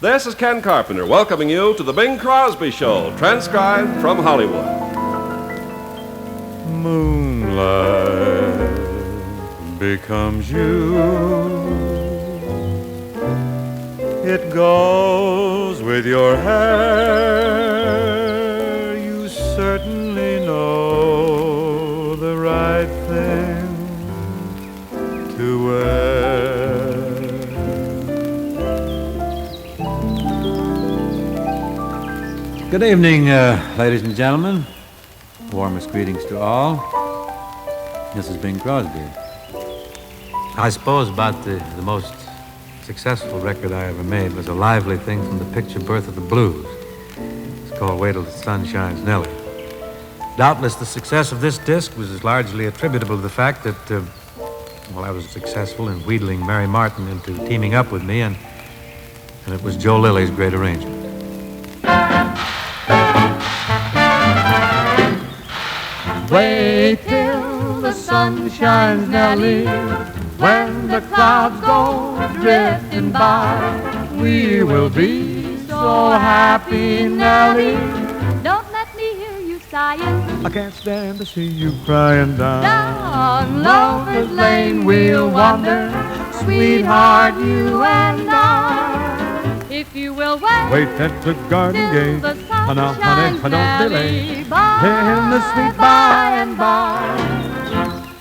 This is Ken Carpenter welcoming you to the Bing Crosby Show, transcribed from Hollywood. Moonlight becomes you. It goes with your hair. You certainly know the right thing to wear. Good evening, ladies and gentlemen. Warmest greetings to all. This is Bing Crosby. I suppose about the most successful record I ever made was a lively thing from the picture Birth of the Blues. It's called Wait Till the Sun Shines, Nellie. Doubtless the success of this disc was largely attributable to the fact that, I was successful in wheedling Mary Martin into teaming up with me, and it was Joe Lilly's great arrangement. Wait till the sun shines, Nellie, when the clouds go drifting by. We will be so happy, Nellie. Don't let me hear you sighing. I can't stand to see you crying down. Down Lover's Lane we'll wander, sweetheart, you and I. If you will wait at the garden till gate. the sun Now, shines, honey, don't delay. Nellie, by In the sweet by and by.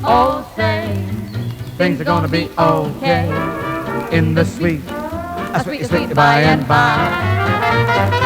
Oh, say, things are gonna be okay in the sweet, sweet by and by.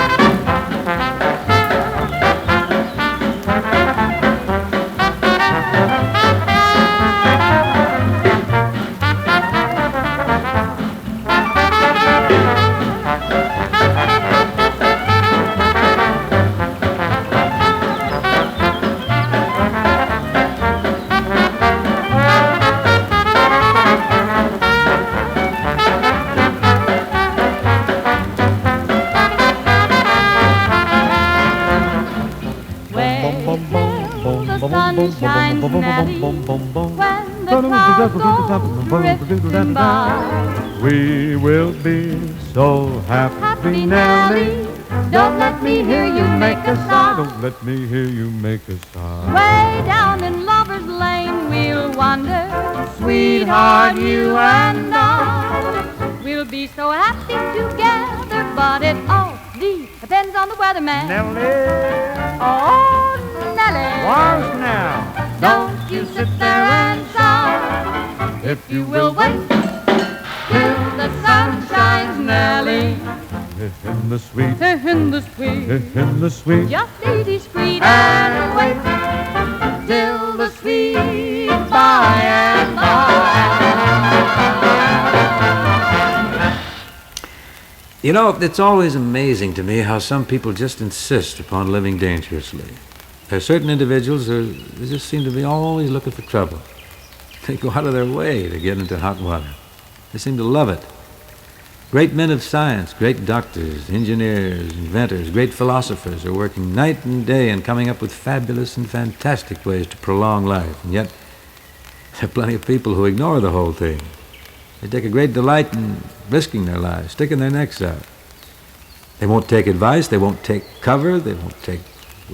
Sun shines, Nellie, when the clouds go drifting by. We will be so happy, Nellie. Don't let me hear you make a sigh. Don't let me hear you make a sigh. Way down in Lover's Lane we'll wander, sweetheart, you and I. We'll be so happy together, but it all depends on the weatherman. Nellie, Oh, Nellie, once now. don't you sit there and sigh. If you will wait till the sun shines, Nellie, In the sweet, in the sweet, in the sweet. just be discreet and wait till the sweet by and by. You know, it's always amazing to me how some people just insist upon living dangerously. There are certain individuals who just seem to be always looking for trouble. They go out of their way to get into hot water. They seem to love it. Great men of science, great doctors, engineers, inventors, great philosophers are working night and day and coming up with fabulous and fantastic ways to prolong life. And yet, there are plenty of people who ignore the whole thing. They take a great delight in risking their lives, sticking their necks out. They won't take advice, they won't take cover, they won't take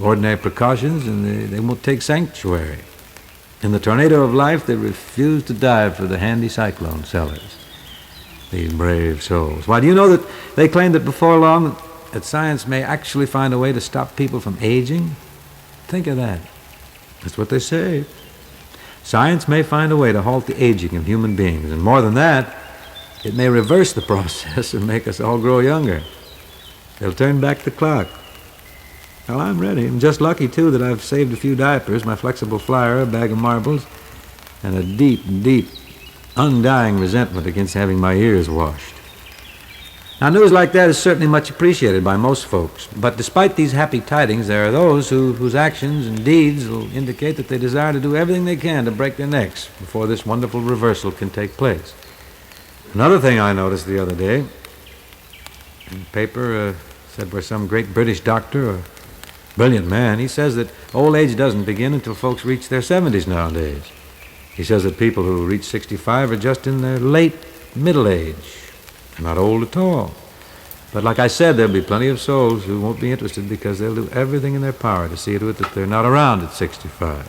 ordinary precautions, and they won't take sanctuary. In the tornado of life, they refuse to dive for the handy cyclone cellars. These brave souls. Why, do you know that they claim that before long that science may actually find a way to stop people from aging? Think of that. That's what they say. Science may find a way to halt the aging of human beings, and more than that, it may reverse the process and make us all grow younger. They'll turn back the clock. Well, I'm ready. I'm just lucky, too, that I've saved a few diapers, my flexible flyer, a bag of marbles, and a deep, undying resentment against having my ears washed. Now, news like that is certainly much appreciated by most folks. But despite these happy tidings, there are those whose actions and deeds will indicate that they desire to do everything they can to break their necks before this wonderful reversal can take place. Another thing I noticed the other day, in the paper said where some great British doctor, a brilliant man, he says that old age doesn't begin until folks reach their 70s nowadays. He says that people who reach 65 are just in their late middle age. They're not old at all. But like I said, there'll be plenty of souls who won't be interested because they'll do everything in their power to see to it that they're not around at 65.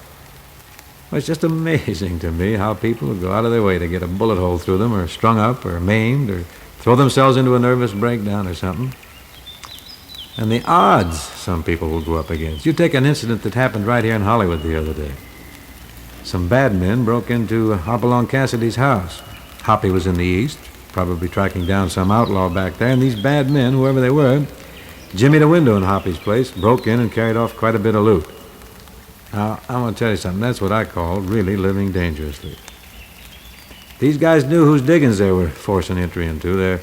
Well, it's just amazing to me how people will go out of their way to get a bullet hole through them, or strung up, or maimed, or throw themselves into a nervous breakdown or something. And the odds some people will go up against. You take an incident that happened right here in Hollywood the other day. Some bad men broke into Hopalong Cassidy's house. Hoppy was in the east, probably tracking down some outlaw back there, and these bad men, whoever they were, jimmied a window in Hoppy's place, broke in and carried off quite a bit of loot. Now, I want to tell you something. That's what I call really living dangerously. These guys knew whose diggings they were forcing entry into. They're,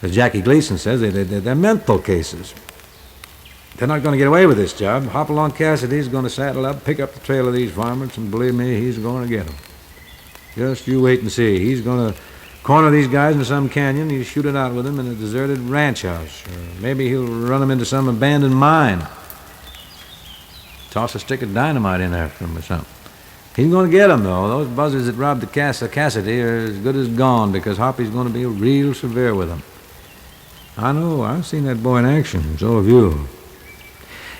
as Jackie Gleason says, they're mental cases. They're not going to get away with this job. Hopalong Cassidy's going to saddle up, pick up the trail of these varmints, and believe me, he's going to get them. Just you wait and see. He's going to corner these guys in some canyon. He'll shoot it out with them in a deserted ranch house. Or maybe he'll run them into some abandoned mine. Toss a stick of dynamite in after them or something. He's going to get them, though. Those buzzards that robbed the Cassidy are as good as gone because Hoppy's going to be real severe with them. I know. I've seen that boy in action. So have you.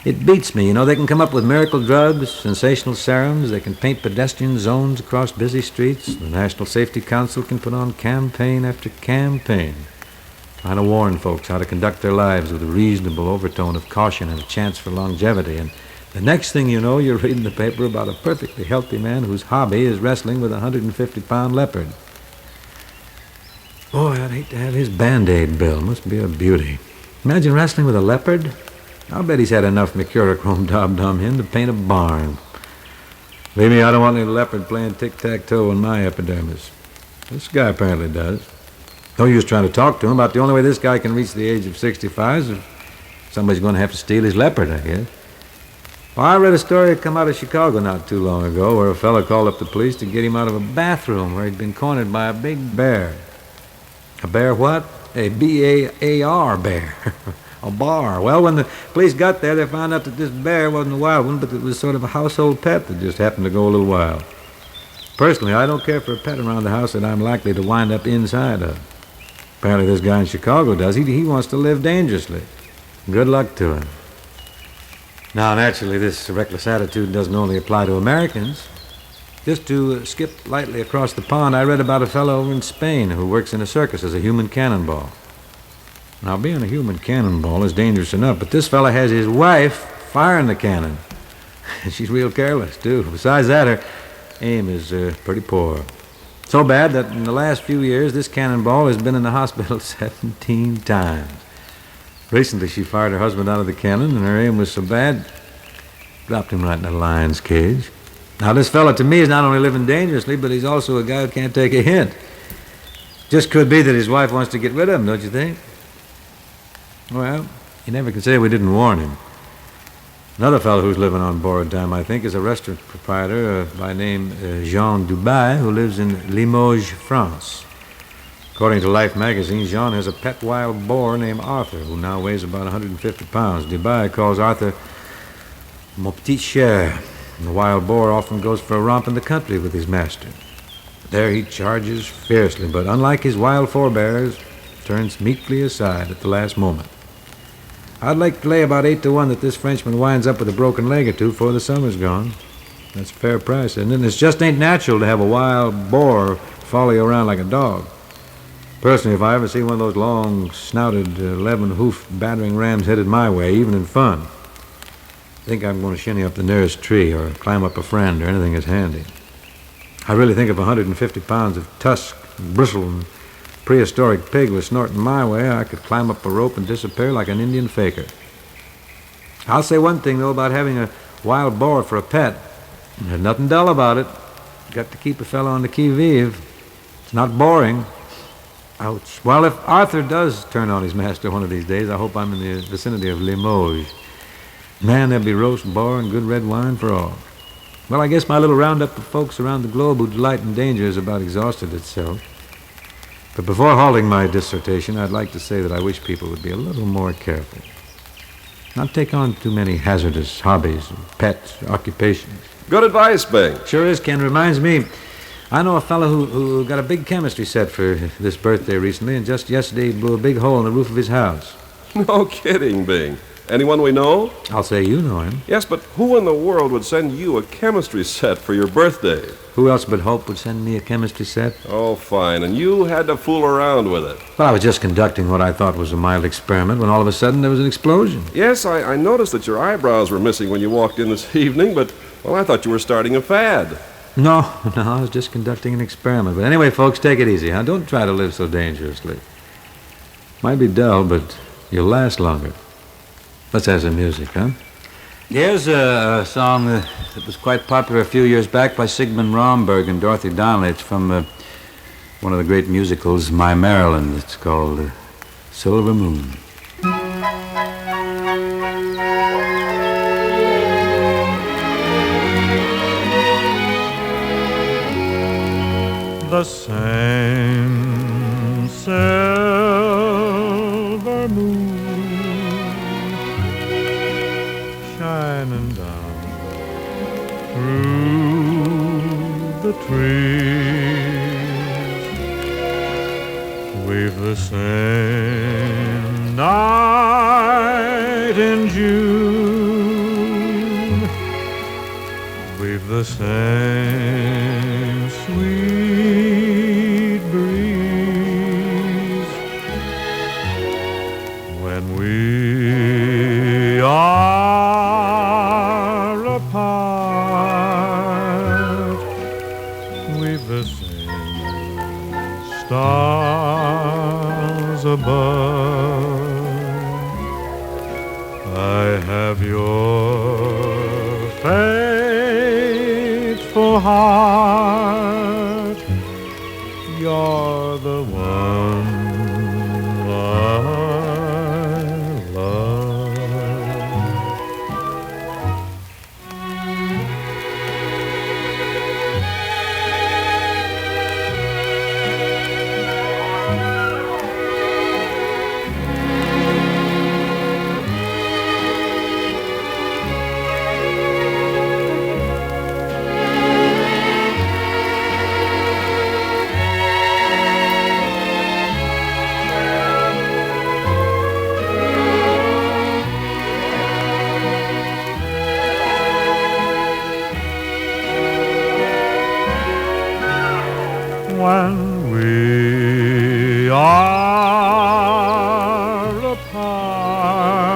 It beats me. You know, they can come up with miracle drugs, sensational serums. They can paint pedestrian zones across busy streets. The National Safety Council can put on campaign after campaign, trying to warn folks how to conduct their lives with a reasonable overtone of caution and a chance for longevity. And the next thing you know, you're reading the paper about a perfectly healthy man whose hobby is wrestling with a 150-pound leopard. Boy, I'd hate to have his Band-Aid bill. Must be a beauty. Imagine wrestling with a leopard. I'll bet he's had enough mercurochrome daub in to paint a barn. Believe me, I don't want any leopard playing tic-tac-toe in my epidermis. This guy apparently does. No use trying to talk to him about the only way this guy can reach the age of 65 is if somebody's going to have to steal his leopard, I guess. Well, I read a story that come out of Chicago not too long ago where a fellow called up the police to get him out of a bathroom where he'd been cornered by a big bear. A bear what? A B-A-A-R bear. A bar. Well, when the police got there, they found out that this bear wasn't a wild one, but it was sort of a household pet that just happened to go a little wild. Personally, I don't care for a pet around the house that I'm likely to wind up inside of. Apparently this guy in Chicago does. He wants to live dangerously. Good luck to him. Now, naturally, this reckless attitude doesn't only apply to Americans. Just to skip lightly across the pond, I read about a fellow over in Spain who works in a circus as a human cannonball. Now, being a human cannonball is dangerous enough, but this fella has his wife firing the cannon. And she's real careless, too. Besides that, her aim is pretty poor. So bad that in the last few years, this cannonball has been in the hospital 17 times. Recently, she fired her husband out of the cannon, and her aim was so bad, dropped him right in a lion's cage. Now, this fella, to me, is not only living dangerously, but he's also a guy who can't take a hint. Just could be that his wife wants to get rid of him, don't you think? Well, you never can say we didn't warn him. Another fellow who's living on borrowed time, I think, is a restaurant proprietor by name Jean Dubai, who lives in Limoges, France. According to Life magazine, Jean has a pet wild boar named Arthur, who now weighs about 150 pounds. Dubai calls Arthur mon petit cher. And the wild boar often goes for a romp in the country with his master. There he charges fiercely, but unlike his wild forebears, turns meekly aside at the last moment. I'd like to lay about 8-1 that this Frenchman winds up with a broken leg or two before the summer's gone. That's a fair price, isn't it? And it just ain't natural to have a wild boar follow you around like a dog. Personally, if I ever see one of those long-snouted, 11-hoofed battering rams headed my way, even in fun, I think I'm going to shinny up the nearest tree or climb up a friend or anything that's handy. I really think if 150 pounds of tusk, bristle, and prehistoric pig was snorting my way, I could climb up a rope and disappear like an Indian faker. I'll say one thing, though, about having a wild boar for a pet. There's nothing dull about it. Got to keep a fellow on the qui-vive. It's not boring. Ouch. Well, if Arthur does turn on his master one of these days, I hope I'm in the vicinity of Limoges. Man, there'll be roast boar and good red wine for all. Well, I guess my little roundup of folks around the globe who delight in danger is about exhausted itself. But before halting my dissertation, I'd like to say that I wish people would be a little more careful. Not take on too many hazardous hobbies, pets, occupations. Good advice, Bing. Sure is, Ken. Reminds me, I know a fellow who got a big chemistry set for this birthday recently, and just yesterday he blew a big hole in the roof of his house. No kidding, Bing. Anyone we know? I'll say you know him. Yes, but who in the world would send you a chemistry set for your birthday? Who else but Hope would send me a chemistry set? Oh, fine. And you had to fool around with it. Well, I was just conducting what I thought was a mild experiment when all of a sudden there was an explosion. Yes, I noticed that your eyebrows were missing when you walked in this evening, but, well, I thought you were starting a fad. No, I was just conducting an experiment. But anyway, folks, take it easy, huh? Don't try to live so dangerously. Might be dull, but you'll last longer. Let's have some music, huh? Here's a song that was quite popular a few years back by Sigmund Romberg and Dorothy Donnelly. It's from one of the great musicals, My Maryland. It's called Silver Moon. The same silver moon shining down through the trees. We've the same night in June. We've the same sweet breeze when we are apart. We've the same stars above. I have your faithful heart. You're the one I love. When we are apart,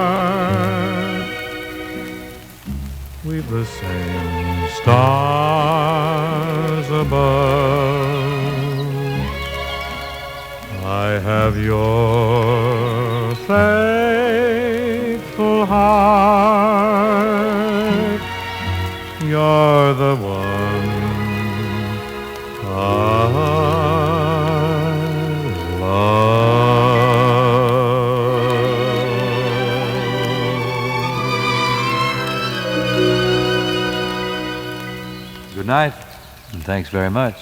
we've the same stars above. I have your faithful heart. You're the one I Good night, and thanks very much.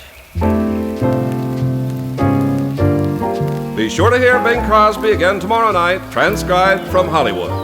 Be sure to hear Bing Crosby again tomorrow night, transcribed from Hollywood.